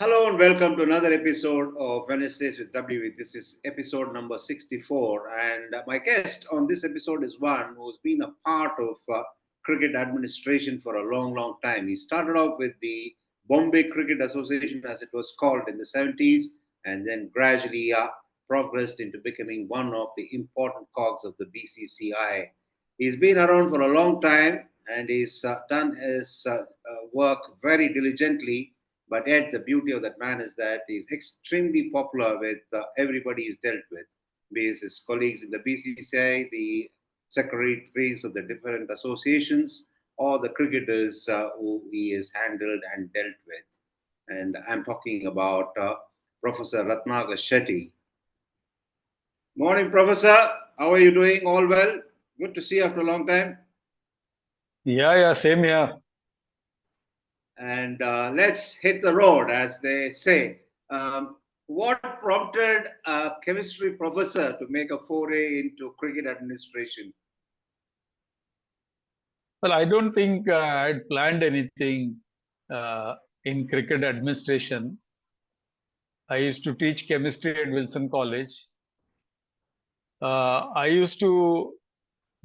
Hello and welcome to another episode of Wednesdays with WV. This is episode number 64. And my guest on this episode is one who's been a part of cricket administration for a long, long time. He started off with the Bombay Cricket Association, as it was called, in the 70s, and then gradually progressed into becoming one of the important cogs of the BCCI. He's been around for a long time and he's done his work very diligently, but yet, the beauty of that man is that he's extremely popular with everybody he's dealt with, be it his colleagues in the BCCI, the secretaries of the different associations, or the cricketers who he has handled and dealt with. And I'm talking about Professor Ratnakar Shetty. Morning, Professor. How are you doing? All well? Good to see you after a long time. Yeah, same here. And let's hit the road, as they say. What prompted a chemistry professor to make a foray into cricket administration? Well, I don't think I had planned anything in cricket administration. I used to teach chemistry at Wilson College. I used to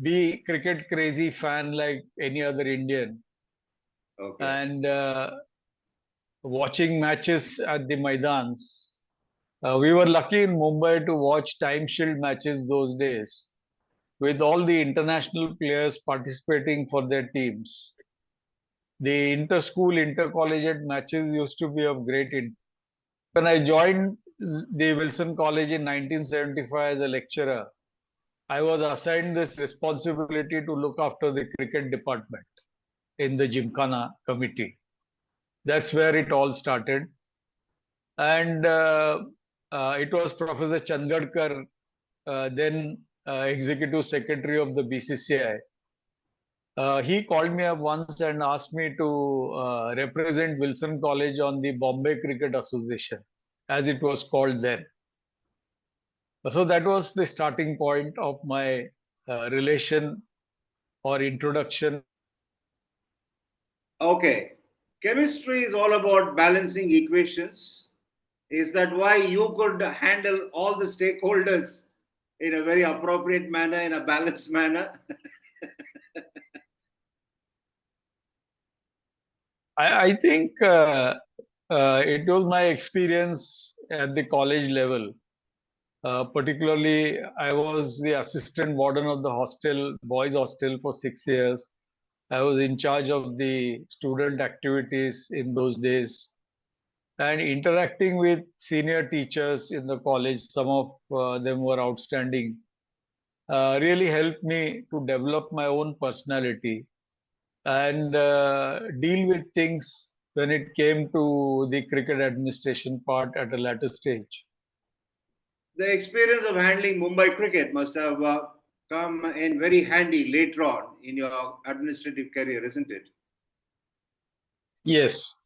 be cricket crazy fan like any other Indian, Okay. and watching matches at the Maidans. We were lucky in Mumbai to watch time shield matches those days, with all the international players participating for their teams. The inter-school, inter-collegiate matches used to be of great interest. When I joined the Wilson College in 1975 as a lecturer, I was assigned this responsibility to look after the cricket department in the Gymkhana committee. That's where it all started. And it was Professor Changadkar, then Executive Secretary of the BCCI. He called me up once and asked me to represent Wilson College on the Bombay Cricket Association, as it was called then. So that was the starting point of my relation or introduction. Okay. Chemistry is all about balancing equations. Is that why you could handle all the stakeholders in a very appropriate manner, in a balanced manner? I think it was my experience at the college level. Particularly, I was the assistant warden of the hostel, boys' hostel, for 6 years. I was in charge of the student activities in those days, and interacting with senior teachers in the college. Some of them were outstanding. Really helped me to develop my own personality and deal with things when it came to the cricket administration part at a later stage. The experience of handling Mumbai cricket must have come in very handy later on in your administrative career, isn't it? Yes,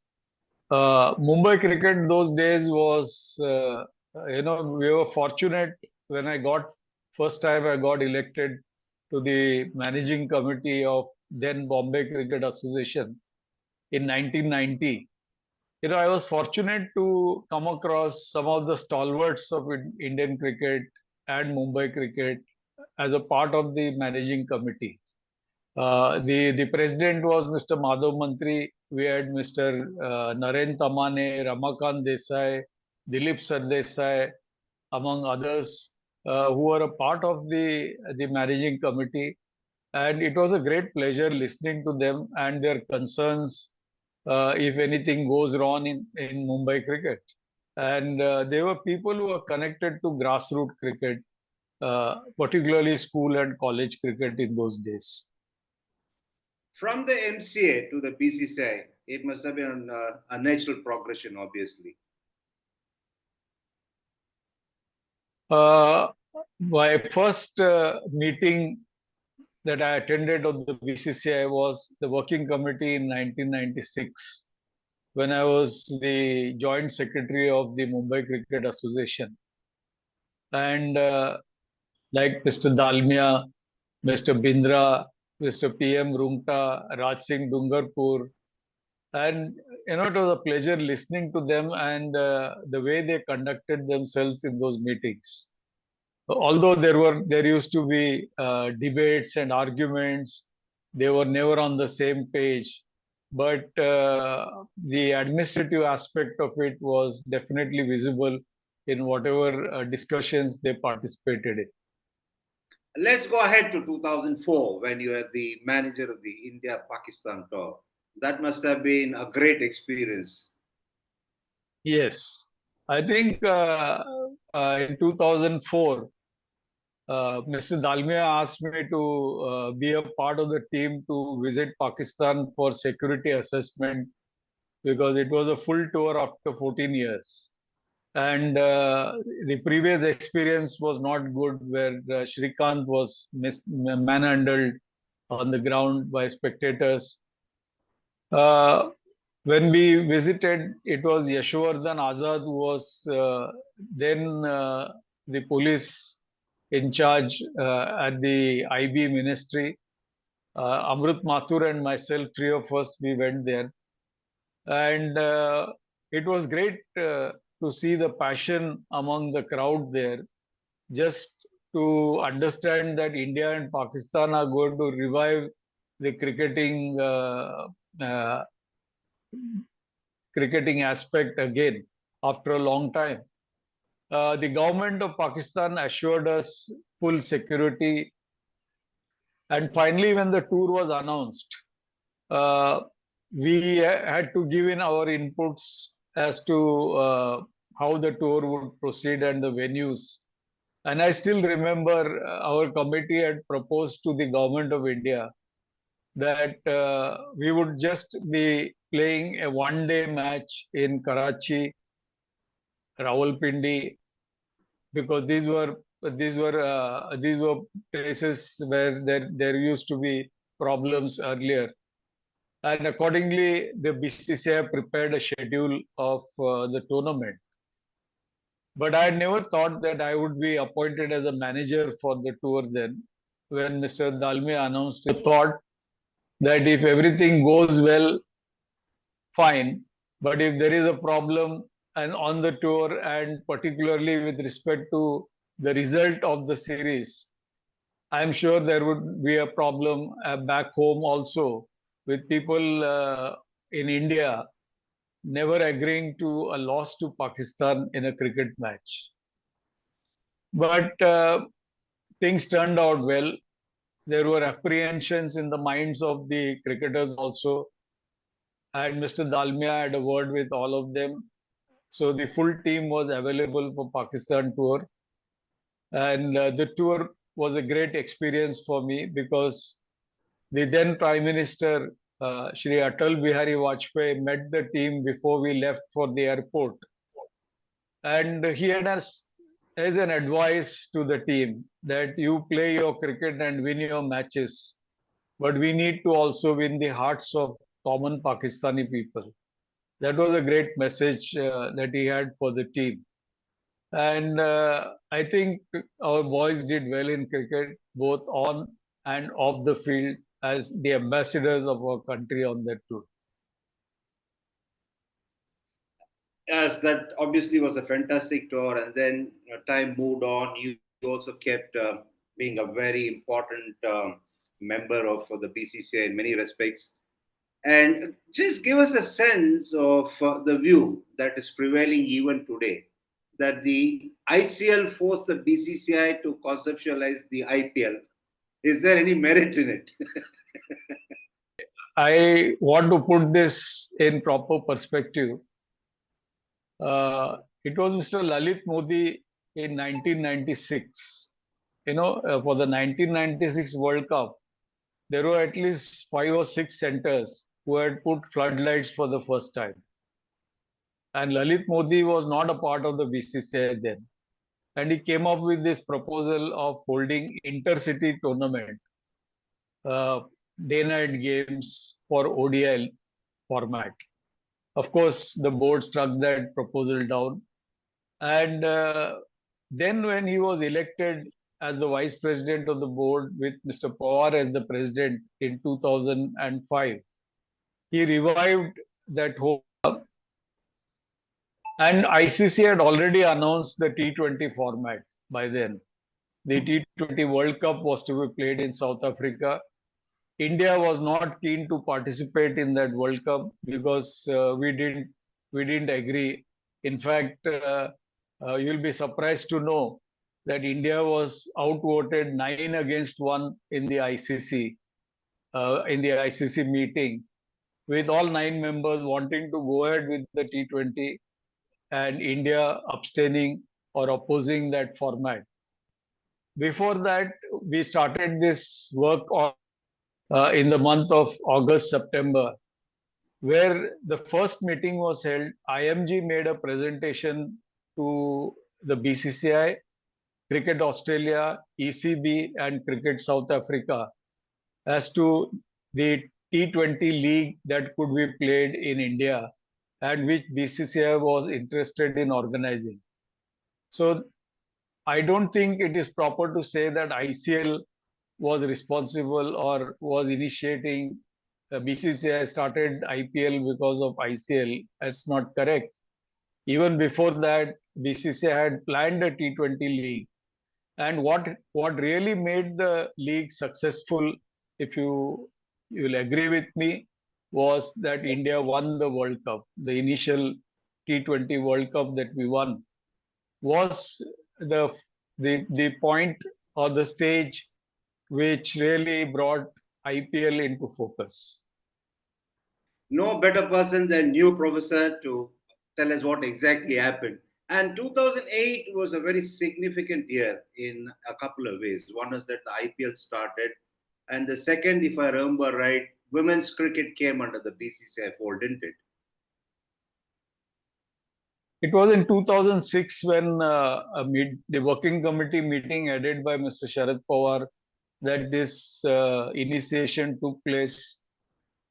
Mumbai cricket those days was, we were fortunate when first time I got elected to the managing committee of then Bombay Cricket Association in 1990. I was fortunate to come across some of the stalwarts of Indian cricket and Mumbai cricket as a part of the managing committee. The president was Mr. Madhav Mantri. We had Mr. Naren Tamane, Ramakant Desai, Dilip Sardesai, among others, who were a part of the managing committee. And it was a great pleasure listening to them and their concerns if anything goes wrong in Mumbai cricket. And they were people who were connected to grassroots cricket, particularly school and college cricket in those days. From the MCA to the BCCI, it must have been a natural progression, obviously. My first meeting that I attended of the BCCI was the working committee in 1996, when I was the joint secretary of the Mumbai Cricket Association. And like Mr. Dalmia, Mr. Bindra, Mr. PM Rungta, Raj Singh Dungarpur, and it was a pleasure listening to them and the way they conducted themselves in those meetings. Although there used to be debates and arguments, they were never on the same page. But the administrative aspect of it was definitely visible in whatever discussions they participated in. Let's go ahead to 2004 when you were the manager of the India-Pakistan tour. That must have been a great experience. Yes, I think in 2004, Mr. Dalmia asked me to be a part of the team to visit Pakistan for security assessment because it was a full tour after 14 years. And the previous experience was not good, where Shrikant was manhandled on the ground by spectators. Uh, when we visited, it was Yashwardhan Azad who was then the police in charge at the IB ministry. Amrut Mathur and myself, three of us, we went there. And it was great to see the passion among the crowd there, just to understand that India and Pakistan are going to revive the uh, cricketing aspect again after a long time. The government of Pakistan assured us full security. And finally, when the tour was announced, uh, we had to give in our inputs as to how the tour would proceed and the venues. And I still remember our committee had proposed to the government of India that we would just be playing a one-day match in Karachi, Rawalpindi, because these were places where there used to be problems earlier. And accordingly, the BCCI prepared a schedule of the tournament. But I had never thought that I would be appointed as a manager for the tour then. When Mr. Dalmia announced it, I thought that if everything goes well, fine. But if there is a problem and on the tour, and particularly with respect to the result of the series, I'm sure there would be a problem back home also with people in India never agreeing to a loss to Pakistan in a cricket match. But things turned out well. There were apprehensions in the minds of the cricketers also. And Mr. Dalmia had a word with all of them. So the full team was available for Pakistan tour. And the tour was a great experience for me because the then Prime Minister, Shri Atal Bihari Vajpayee, met the team before we left for the airport. And he had us as an advice to the team that you play your cricket and win your matches, but we need to also win the hearts of common Pakistani people. That was a great message that he had for the team. And I think our boys did well in cricket, both on and off the field, as the ambassadors of our country on that tour. Yes, that obviously was a fantastic tour. And then time moved on. You also kept being a very important member of the BCCI in many respects. And just give us a sense of the view that is prevailing even today, that the ICL forced the BCCI to conceptualize the IPL. Is there any merit in it? I want to put this in proper perspective. It was Mr. Lalit Modi in 1996. For the 1996 World Cup, there were at least 5 or 6 centers who had put floodlights for the first time. And Lalit Modi was not a part of the BCCI then. And he came up with this proposal of holding intercity tournament, uh, day-night games for ODI format. Of course, the board struck that proposal down. And then when he was elected as the vice president of the board with Mr. Pawar as the president in 2005, he revived that hope And ICC had already announced the T20 format by then. The T20 World Cup was to be played in South Africa. India was not keen to participate in that World Cup because we didn't agree. In fact, you'll be surprised to know that India was outvoted 9-1 in the ICC meeting, with all 9 members wanting to go ahead with the T20 and India abstaining or opposing that format. Before that, we started this work in the month of August, September, where the first meeting was held. IMG made a presentation to the BCCI, Cricket Australia, ECB, and Cricket South Africa as to the T20 league that could be played in India and which BCCI was interested in organizing. So I don't think it is proper to say that ICL was responsible or was initiating. BCCI started IPL because of ICL. That's not correct. Even before that, BCCI had planned a T20 league. And what really made the league successful, if you'll agree with me, was that India won the World Cup. The initial T20 World Cup that we won was the the point or the stage which really brought IPL into focus. No better person than you, Professor, to tell us what exactly happened. And 2008 was a very significant year in a couple of ways. One is that the IPL started, and the second, if I remember right, women's cricket came under the BCCI fold, didn't it? It was in 2006 when the working committee meeting headed by Mr. Sharad Pawar that this initiation took place.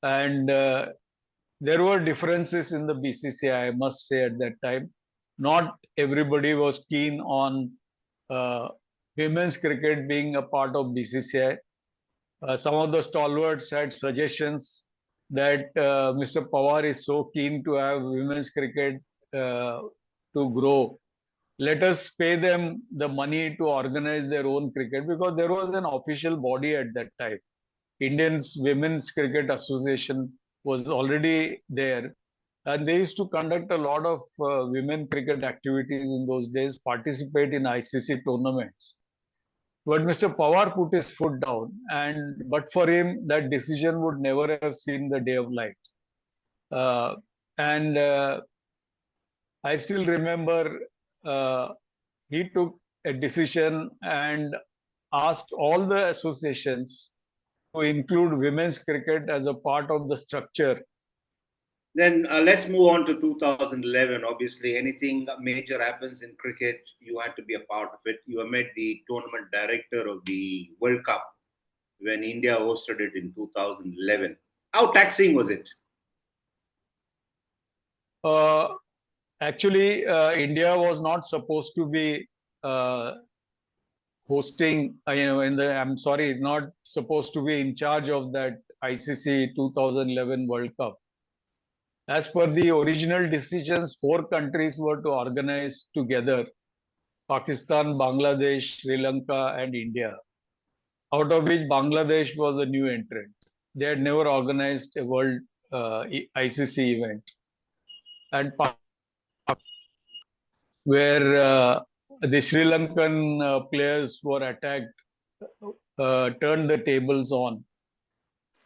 And there were differences in the BCCI, I must say, at that time. Not everybody was keen on uh, women's cricket being a part of BCCI. Some of the stalwarts had suggestions that Mr. Pawar is so keen to have women's cricket uh, to grow. Let us pay them the money to organize their own cricket, because there was an official body at that time. Indians Women's Cricket Association was already there, and they used to conduct a lot of women cricket activities in those days, participate in ICC tournaments. But Mr. Pawar put his foot down, and but for him, that decision would never have seen the day of light. Uh, and I still remember he took a decision and asked all the associations to include women's cricket as a part of the structure. Then let's move on to 2011. Obviously, anything major happens in cricket, you had to be a part of it. You were made the tournament director of the World Cup when India hosted it in 2011. How taxing was it? Uh, Actually, India was not supposed to be uh, hosting, I'm sorry, not supposed to be in charge of that ICC 2011 World Cup. As per the original decisions, 4 countries were to organize together: Pakistan, Bangladesh, Sri Lanka, and India, out of which Bangladesh was a new entrant. They had never organized a world ICC event. And where the Sri Lankan players were attacked, turned the tables on,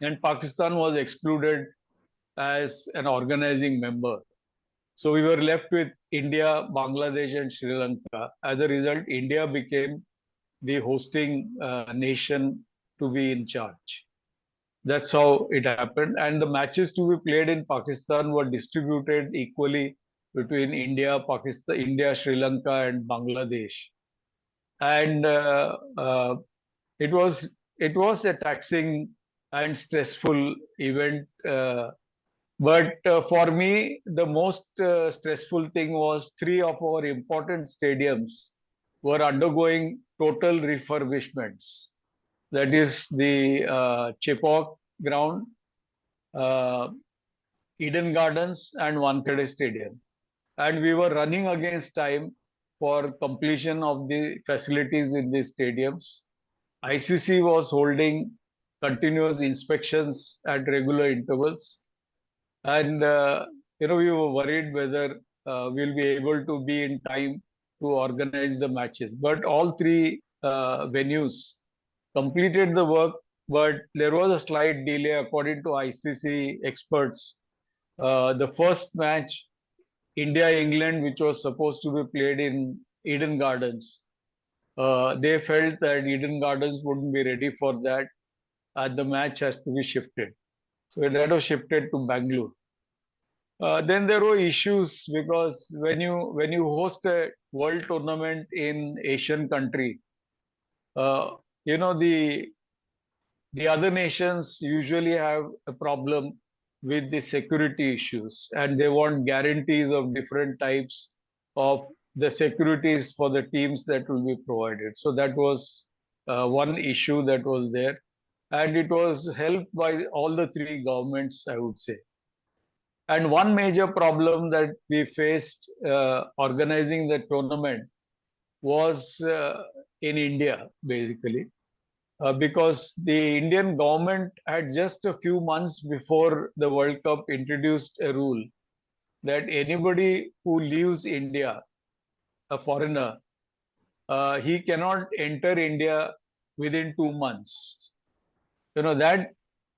and Pakistan was excluded as an organizing member. So we were left with India, Bangladesh, and Sri Lanka. As a result, India became the hosting nation to be in charge. That's how it happened. And the matches to be played in Pakistan were distributed equally between India, Pakistan, India, Sri Lanka, and Bangladesh. And it was a taxing and stressful event. But for me, the most stressful thing was 3 of our important stadiums were undergoing total refurbishments. That is the Chepauk ground, uh, Eden Gardens and Wankhede Stadium. And we were running against time for completion of the facilities in these stadiums. ICC was holding continuous inspections at regular intervals. And, we were worried whether we'll be able to be in time to organize the matches. But all three venues completed the work, but there was a slight delay according to ICC experts. The first match, India-England, which was supposed to be played in Eden Gardens, they felt that Eden Gardens wouldn't be ready for that, and the match has to be shifted. So that was shifted to Bangalore. Then there were issues because when you host a world tournament in Asian country, uh, you know the other nations usually have a problem with the security issues, and they want guarantees of different types of the securities for the teams that will be provided. So that was one issue that was there, and it was helped by all the three governments, I would say. And one major problem that we faced organizing the tournament was in India, basically, because the Indian government had just a few months before the World Cup introduced a rule that anybody who leaves India, a foreigner, he cannot enter India within 2 months. That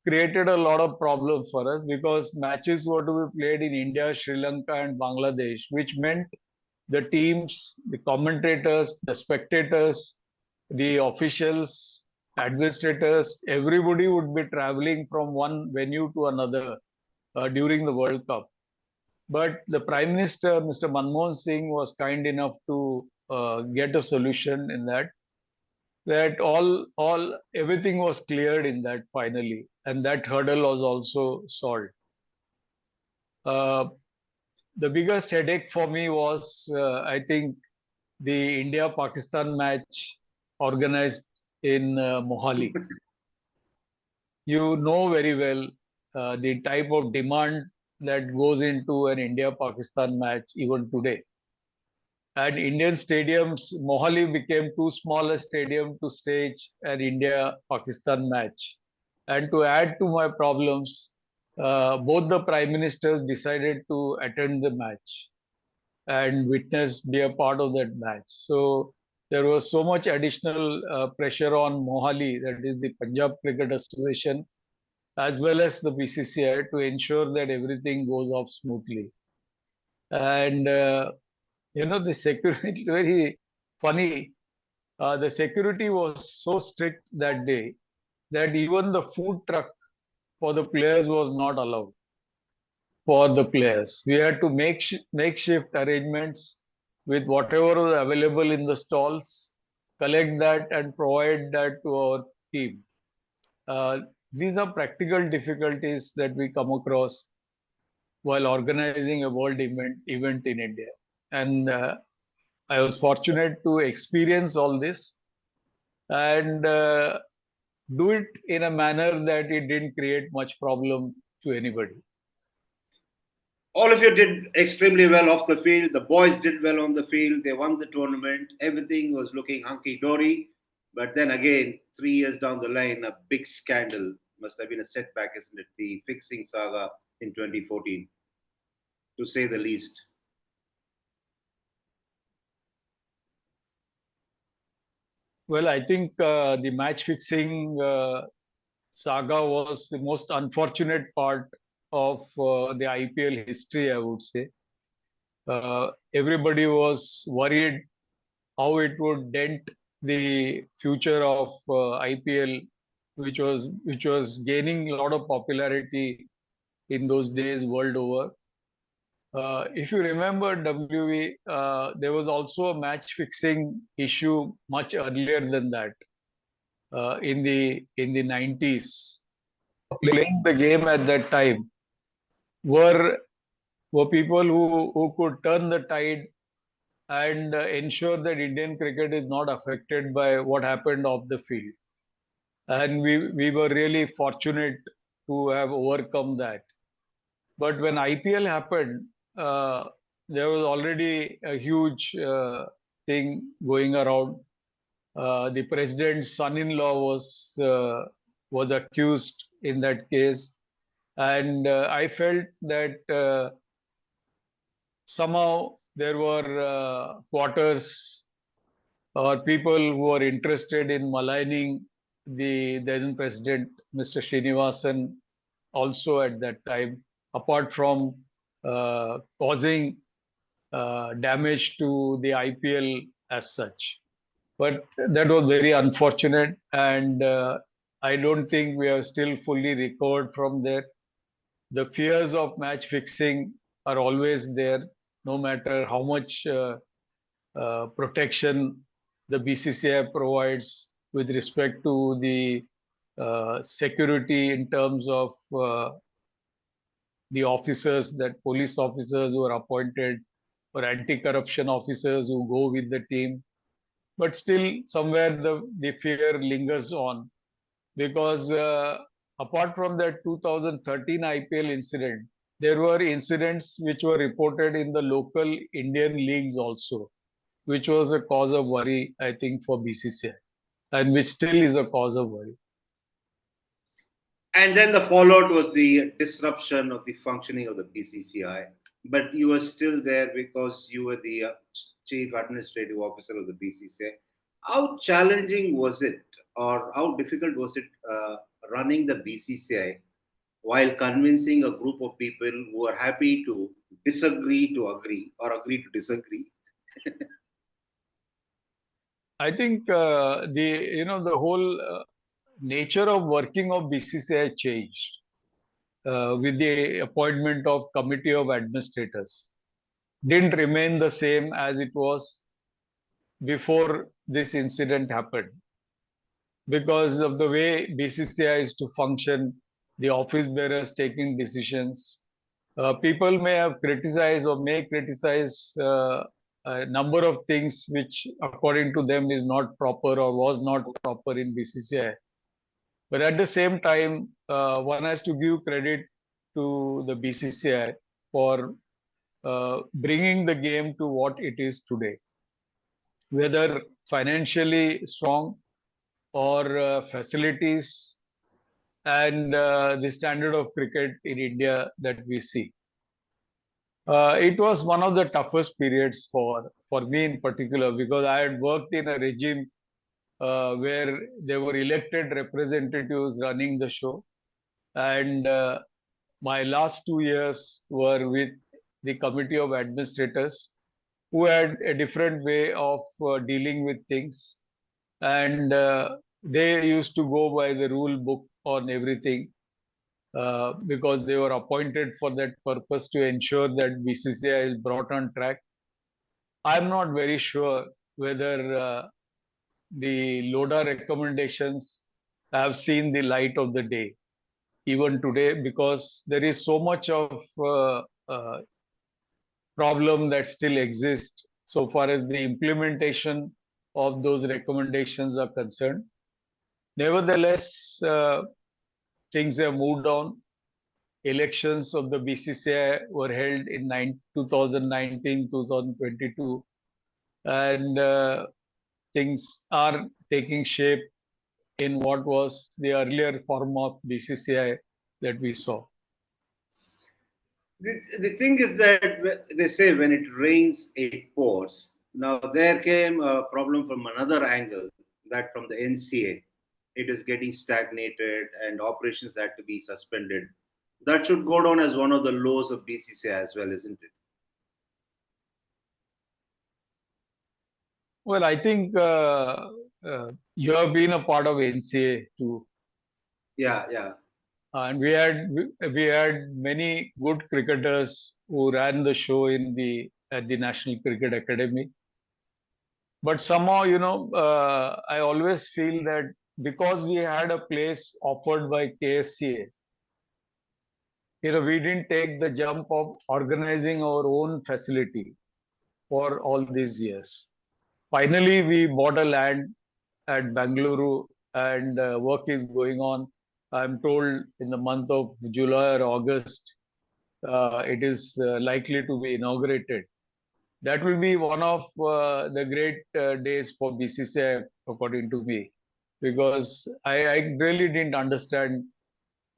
created a lot of problems for us because matches were to be played in India, Sri Lanka, and Bangladesh, which meant the teams, the commentators, the spectators, the officials, administrators, everybody would be traveling from one venue to another during the World Cup. But the Prime Minister, Mr. Manmohan Singh, was kind enough to get a solution in that. That everything was cleared in that finally, and that hurdle was also solved. The biggest headache for me was, I think, the India-Pakistan match organized in Mohali. You know very well the type of demand that goes into an India-Pakistan match even today. And Indian stadiums, Mohali became too small a stadium to stage an India-Pakistan match. And to add to my problems, both the prime ministers decided to attend the match and witness, be a part of that match. So there was so much additional pressure on Mohali, that is the Punjab Cricket Association, as well as the BCCI, to ensure that everything goes off smoothly. And the security, very funny. The security was so strict that day that even the food truck for the players was not allowed for the players. We had to make makeshift arrangements with whatever was available in the stalls, collect that and provide that to our team. Uh, these are practical difficulties that we come across while organizing a world event in India. And I was fortunate to experience all this and do it in a manner that it didn't create much problem to anybody. All of you did extremely well off the field. The boys did well on the field. They won the tournament. Everything was looking hunky dory. But then again, 3 years down the line, a big scandal must have been a setback, isn't it? The fixing saga in 2014, to say the least. Well, I think the match fixing saga was the most unfortunate part of the IPL history, I would say. Everybody was worried how it would dent the future of IPL, which was gaining a lot of popularity in those days world over. If you remember, WV, there was also a match fixing issue much earlier than that, in the 90s. Playing the game at that time were were people who could turn the tide and ensure that Indian cricket is not affected by what happened off the field. And we were really fortunate to have overcome that. But when IPL happened, there was already a huge thing going around. The president's son-in-law was accused in that case, and I felt that somehow there were quarters or people who were interested in maligning the then president, Mr. Srinivasan, also at that time, apart from causing damage to the IPL as such. But that was very unfortunate, and I don't think we have still fully recovered from that. The fears of match fixing are always there, no matter how much protection the BCCI provides with respect to the security in terms of the officers, that police officers who are appointed, or anti-corruption officers who go with the team. But still, somewhere the fear lingers on, because apart from that 2013 IPL incident, there were incidents which were reported in the local Indian leagues also, which was a cause of worry, I think, for BCCI, and which still is a cause of worry. And then the fallout was the disruption of the functioning of the BCCI. But you were still there because you were the chief administrative officer of the BCCI. How challenging was it, or how difficult was it running the BCCI while convincing a group of people who are happy to disagree to agree or agree to disagree? I think the whole nature of working of BCCI changed with the appointment of committee of administrators. Didn't remain the same as it was before this incident happened, because of the way BCCI is to function, the office bearers taking decisions. People may have criticized or may criticize a number of things which, according to them, is not proper or was not proper in BCCI. But at the same time, one has to give credit to the BCCI for bringing the game to what it is today, whether financially strong or facilities and the standard of cricket in India that we see. It was one of the toughest periods for me in particular, because I had worked in a regime where there were elected representatives running the show, and my last 2 years were with the committee of administrators, who had a different way of dealing with things, and they used to go by the rule book on everything, because they were appointed for that purpose, to ensure that BCCI is brought on track. I'm not very sure whether the LODA recommendations have seen the light of the day even today, because there is so much of problem that still exists so far as the implementation of those recommendations are concerned. Nevertheless, things have moved on. Elections of the BCCI were held in 2019, 2022, and things are taking shape in what was the earlier form of BCCI that we saw. The thing is that they say when it rains, it pours. Now, there came a problem from another angle, that from the NCA, it is getting stagnated and operations had to be suspended. That should go down as one of the lows of BCCI as well, isn't it? Well, I think you have been a part of NCA too. Yeah, yeah. And we had many good cricketers who ran the show at the National Cricket Academy. But somehow, I always feel that because we had a place offered by KSCA, we didn't take the jump of organizing our own facility for all these years. Finally, we bought a land at Bangalore, and work is going on. I'm told in the month of July or August, it is likely to be inaugurated. That will be one of the great days for BCCI, according to me, because I really didn't understand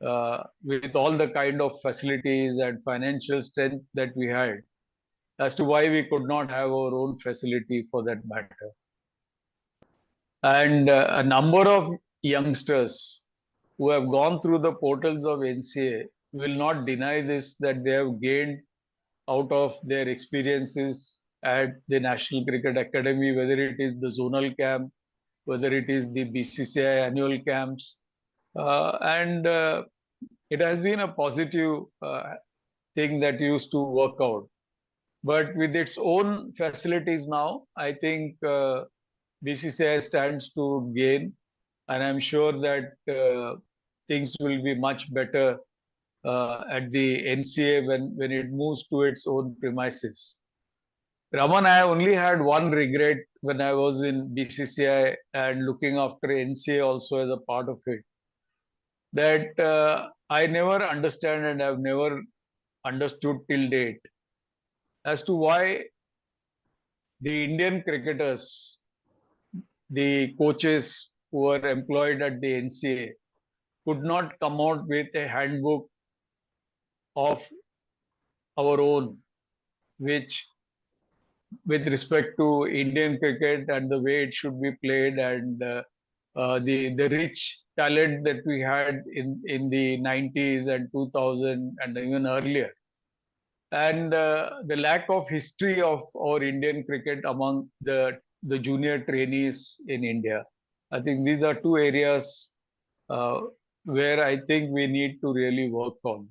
with all the kind of facilities and financial strength that we had as to why we could not have our own facility for that matter. And a number of youngsters who have gone through the portals of NCA will not deny this, that they have gained out of their experiences at the National Cricket Academy, whether it is the zonal camp, whether it is the BCCI annual camps. And it has been a positive thing that used to work out. But with its own facilities now, I think BCCI stands to gain, and I'm sure that things will be much better at the NCA when it moves to its own premises. Raman, I only had one regret when I was in BCCI and looking after NCA also as a part of it, that I never understand and I've never understood till date as to why the Indian cricketers, the coaches who were employed at the NCA, could not come out with a handbook of our own, which, with respect to Indian cricket and the way it should be played, and the rich talent that we had in the 90s and 2000 and even earlier, and the lack of history of our Indian cricket among the junior trainees in India. I think these are two areas uh, where I think we need to really work on.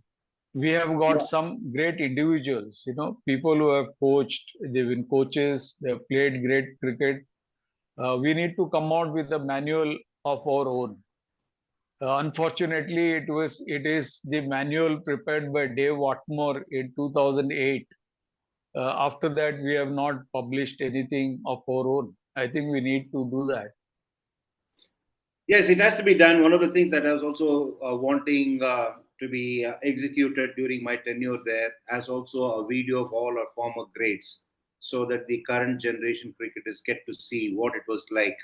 We have got some great individuals, people who have coached, they've been coaches, they've played great cricket. We need to come out with a manual of our own. Unfortunately, it is the manual prepared by Dave Watmore in 2008. After that, we have not published anything of our own. I think we need to do that. Yes, it has to be done. One of the things that I was also wanting to be executed during my tenure there, as also a video of all our former greats, so that the current generation cricketers get to see what it was like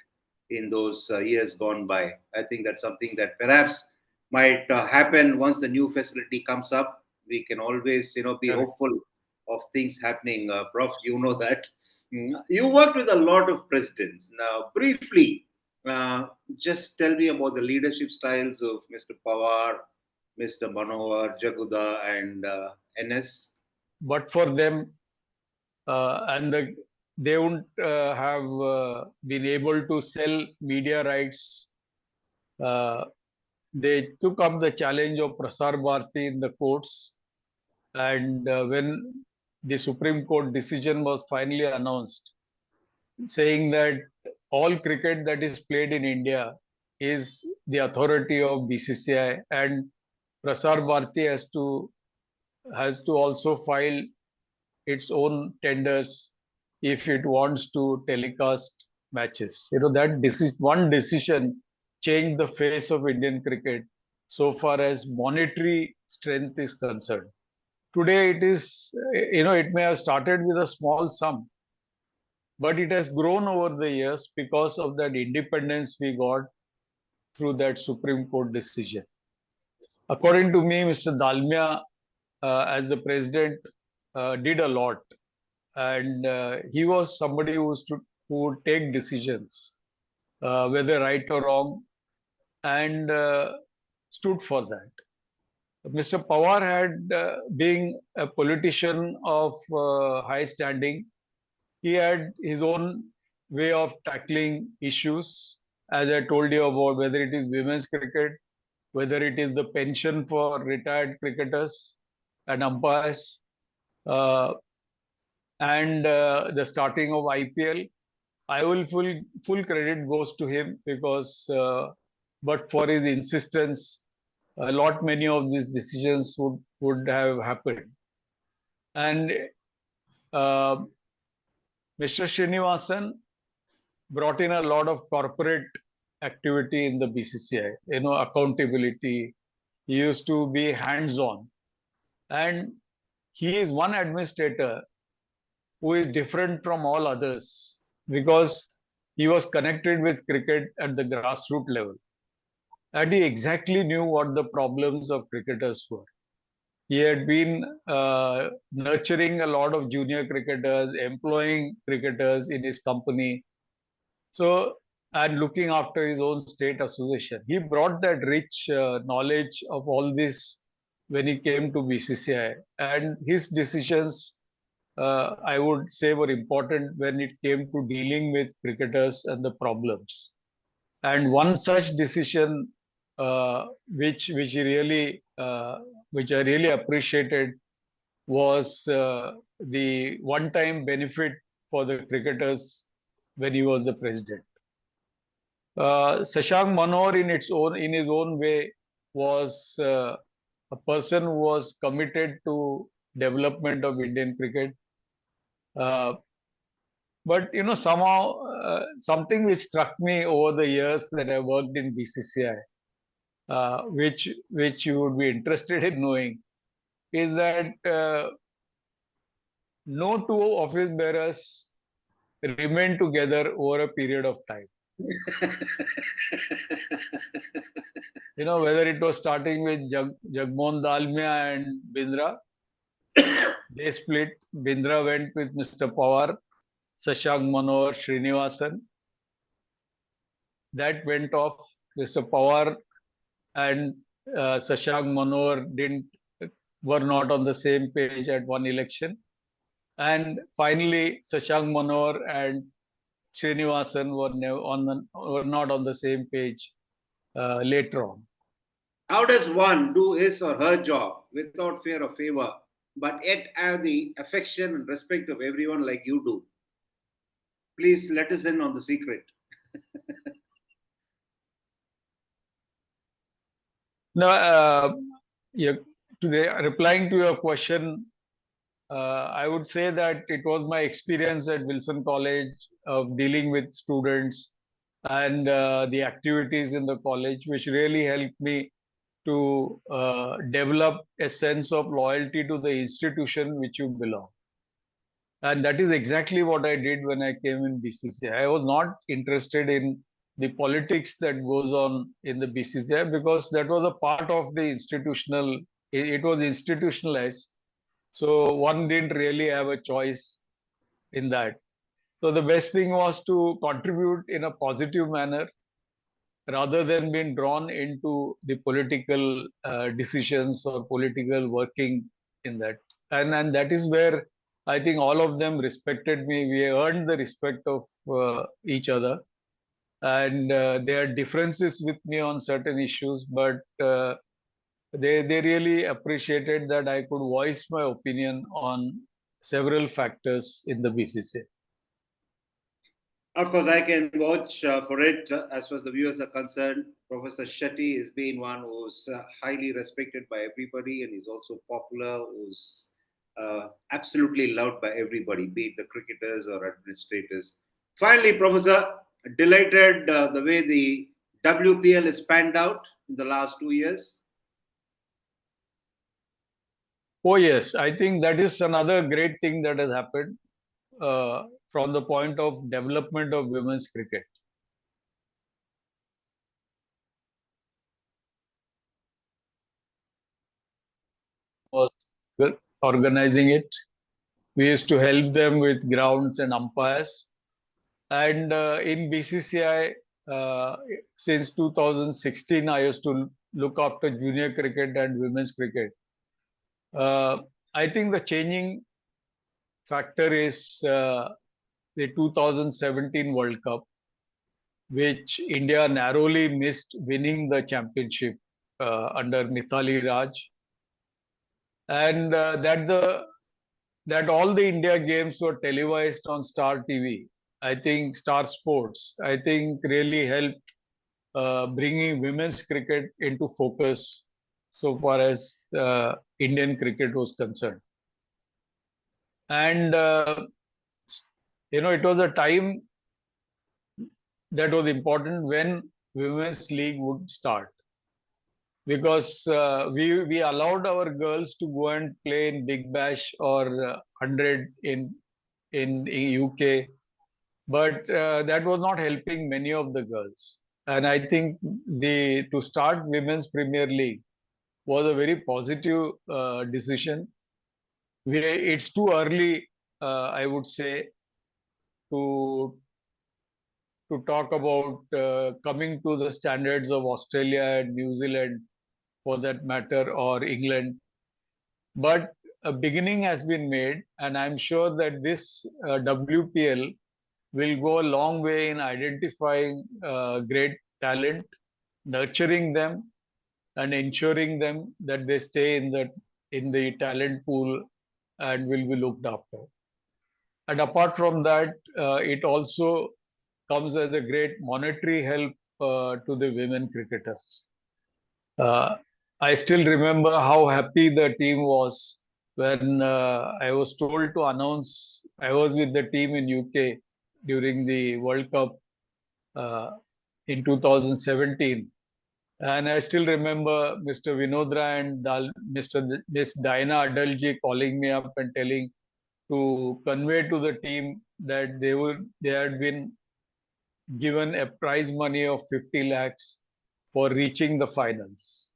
in those years gone by. I think that's something that perhaps might happen once the new facility comes up. We can always, be Correct. hopeful of things happening. Prof, you know that. You worked with a lot of presidents. Now, briefly, uh, just tell me about the leadership styles of Mr. Pawar, Mr. Manohar, Jaguda, and NS. But for them, they wouldn't have been able to sell media rights. They took up the challenge of Prasar Bharati in the courts, and when the Supreme Court decision was finally announced, saying that all cricket that is played in India is the authority of BCCI, and Prasar Bharati has to also file its own tenders if it wants to telecast matches. That one decision changed the face of Indian cricket so far as monetary strength is concerned. Today, it may have started with a small sum, but it has grown over the years because of that independence we got through that Supreme Court decision. According to me, Mr. Dalmia, as the president, did a lot, and he was somebody who would take decisions, whether right or wrong, and stood for that. Mr. Pawar had, being a politician of high standing, he had his own way of tackling issues, as I told you about, whether it is women's cricket, whether it is the pension for retired cricketers and umpires, uh, and the starting of IPL. I will full credit goes to him because, but for his insistence, many of these decisions would have happened. And uh, Mr. Srinivasan brought in a lot of corporate activity in the BCCI, accountability. He used to be hands-on. And he is one administrator who is different from all others because he was connected with cricket at the grassroots level. And he exactly knew what the problems of cricketers were. He had been nurturing a lot of junior cricketers, employing cricketers in his company. So, and looking after his own state association. He brought that rich knowledge of all this when he came to BCCI. And his decisions, I would say, were important when it came to dealing with cricketers and the problems. And one such decision, which really, which I really appreciated, was the one-time benefit for the cricketers when he was the president. Shashank Manohar, in his own way, was a person who was committed to development of Indian cricket. But somehow something which struck me over the years that I worked in BCCI, which you would be interested in knowing, is that no two office bearers remain together over a period of time. Whether it was starting with Jagmohan Dalmia and Bindra, they split. Bindra went with Mr. Pawar, Shashank Manohar, Srinivasan. That went off. Mr. Pawar and Shashank Manohar were not on the same page at one election. And finally, Shashank Manohar and Srinivasan were not on the same page later on. How does one do his or her job without fear of favor, but yet have the affection and respect of everyone like you do? Please let us in on the secret. No, today, replying to your question, I would say that it was my experience at Wilson College of dealing with students and the activities in the college, which really helped me to develop a sense of loyalty to the institution which you belong. And that is exactly what I did when I came in BCCI. I was not interested in the politics that goes on in the BCCI because that was a part of the institutional, it was institutionalized. So one didn't really have a choice in that. So the best thing was to contribute in a positive manner rather than being drawn into the political decisions or political working in that. And that is where I think all of them respected me. We earned the respect of each other. And there are differences with me on certain issues, but they really appreciated that I could voice my opinion on several factors in the BCCI. Of course, I can vouch for it as far as the viewers are concerned. Professor Shetty has been one who's highly respected by everybody, and he's also popular, who's absolutely loved by everybody, be it the cricketers or administrators. Finally, Professor, delighted the way the WPL has panned out in the last 2 years. Oh, yes. I think that is another great thing that has happened from the point of development of women's cricket. Was organizing it. We used to help them with grounds and umpires. And in BCCI, since 2016, I used to look after junior cricket and women's cricket. I think the changing factor is the 2017 World Cup, which India narrowly missed winning the championship under Mithali Raj. And that all the India games were televised on Star TV. I think Star Sports, I think really helped bringing women's cricket into focus so far as Indian cricket was concerned. And, it was a time that was important when women's league would start, because we allowed our girls to go and play in Big Bash or 100 in UK, but that was not helping many of the girls. And I think to start Women's Premier League was a very positive decision. It's too early, I would say, to talk about coming to the standards of Australia and New Zealand, for that matter, or England. But a beginning has been made, and I'm sure that this WPL will go a long way in identifying great talent, nurturing them, and ensuring them that they stay in the talent pool and will be looked after. And apart from that, it also comes as a great monetary help to the women cricketers. I still remember how happy the team was when I was told to announce I was with the team in UK during the World Cup uh, in 2017. And I still remember Mr. Vinodra and Miss Diana Adalji calling me up and telling to convey to the team that they had been given a prize money of 50 lakhs for reaching the finals,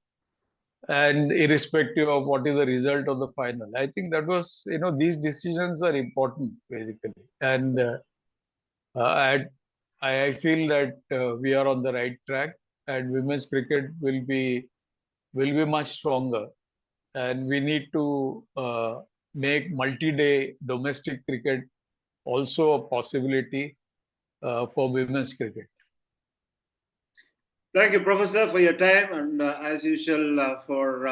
and irrespective of what is the result of the final. I think that was, these decisions are important basically, and I, I feel that we are on the right track, and women's cricket will be much stronger, and we need to make multi-day domestic cricket also a possibility for women's cricket. Thank you, Professor, for your time, and as usual, for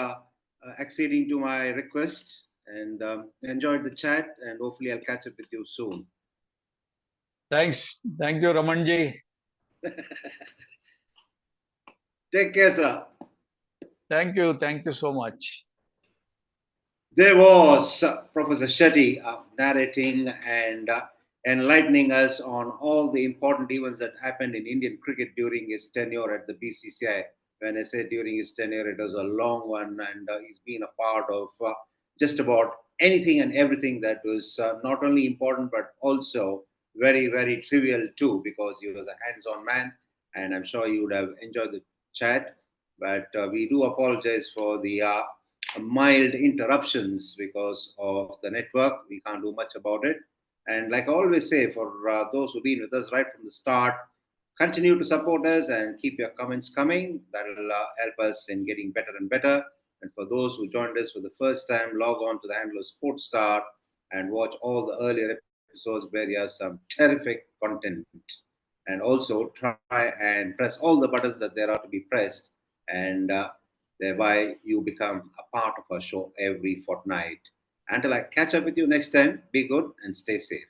acceding to my request. And enjoyed the chat, and hopefully, I'll catch up with you soon. Thanks. Thank you, Ramanji. Take care, sir. Thank you. Thank you so much. There was Professor Shetty narrating and enlightening us on all the important events that happened in Indian cricket during his tenure at the BCCI. When I say during his tenure, it was a long one, and he's been a part of just about anything and everything that was not only important but also very, very trivial too, because he was a hands-on man, and I'm sure you would have enjoyed the chat. But we do apologize for the mild interruptions because of the network. We can't do much about it. And like I always say, for those who've been with us right from the start, continue to support us and keep your comments coming. That will help us in getting better and better. And for those who joined us for the first time, log on to the handle of Sports Star and watch all the earlier episodes where you have some terrific content. And also try and press all the buttons that there are to be pressed. And thereby you become a part of our show every fortnight. Until I catch up with you next time, be good and stay safe.